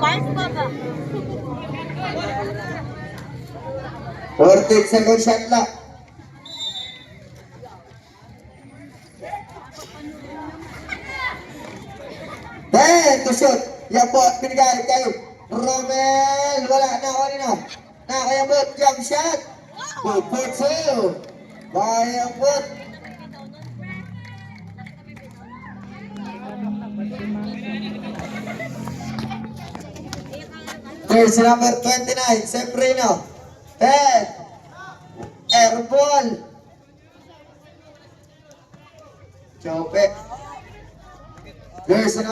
Five pa ba? 14 second shot lang. To shoot. Yan po at binigay kay Romel. Wala na ako nila. Nakayabot. Jump shot. Good for two. Nakayabot. Jersey number 29. Sembrino. 10. Airball. Chope. Jersey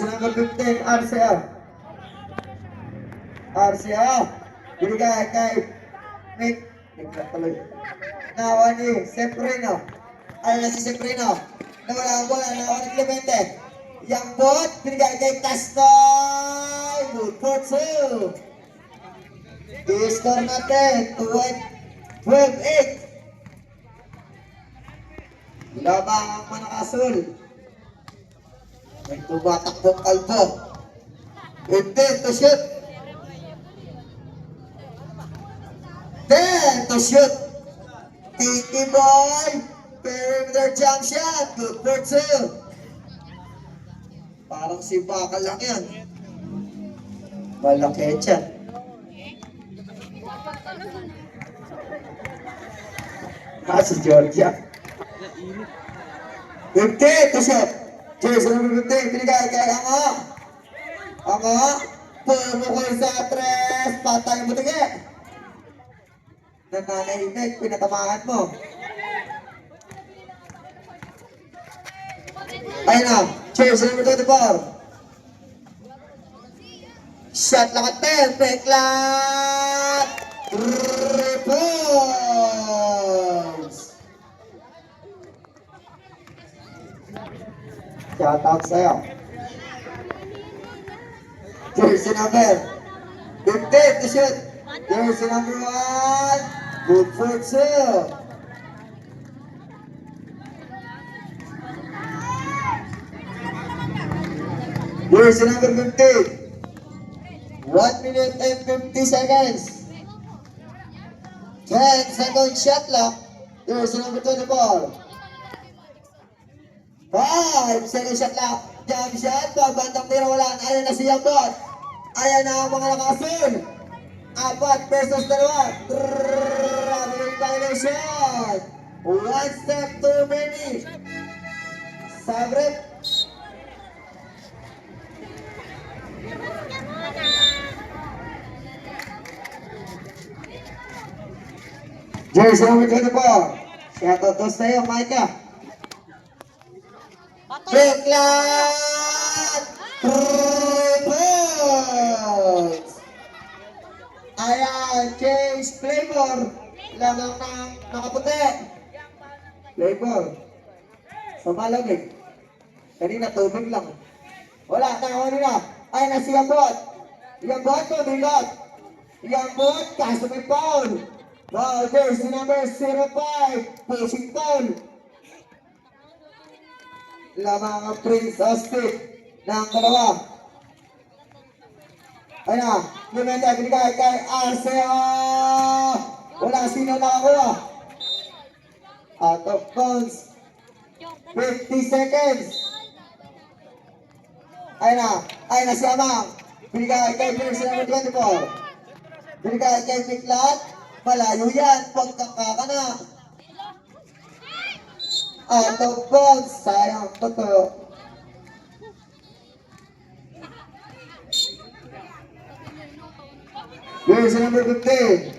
number 15, RCA. RCA. Binigay kay Nick. Nick na tuloy. Nawa ni Sembrino. Ay na si Sembrino. Nawala ang bola. Nawa ni Clemente. Yang bot. Binigay kay Castoy. Good for two. I-score natin. 12-8. Labang ang manakasul. May tumatakbong kalbo. Hindi, to shoot. Then, to shoot. Tiki boy. Perimeter jump shot. Good for two. Parang si Baka lang yan. Malaki siya. Si Georgia. 50, to shoot. Jersey number 15, binigay kay Anga. Pumukol sa tres. Patay mo tige. Nananahimik, pinatamaan mo. Ayun na, Jersey number 24. Shot lang at 10, Peklat. 3 points. Shout out sa'yo. Jersey number 15 to shoot. Jersey number 1. Good for two. Jersey number 15. 1 minute and 50 seconds. 10-second shot lang. Jersey number 24. 5-second shot lang. Jump shot. Pabandang tira wala. Ayan na si Yambot. Ayan na ang mga nakasul. 4 versus 2. Traveling violation. 1 step too many. Sabre. Jersey number 24. Shout out to sa'yo, Micah. Peklat! 3 points! Ayan, change flavor. Lamang ng nakaputi. Flavor. Sa malamig. Kanina tubig lang. Wala, nakawali na. Ayan na si Yambot. Yambot to, bigot. Yambot, kaso may foul. Wow, jersey number 05. Pushing foul. Lamang ang Prince Austin ng dalawa. Ayun na, Clemente, binigay kay Arceo. Wala sino nakakuha. Out of bounds. 50 seconds. Ayun na si Amang. Binigay kay Jersey number 24. Binigay kay Miklat. Malayo yan, pagkakaka na. Out of bounds, sayang totoo. Jersey number 15.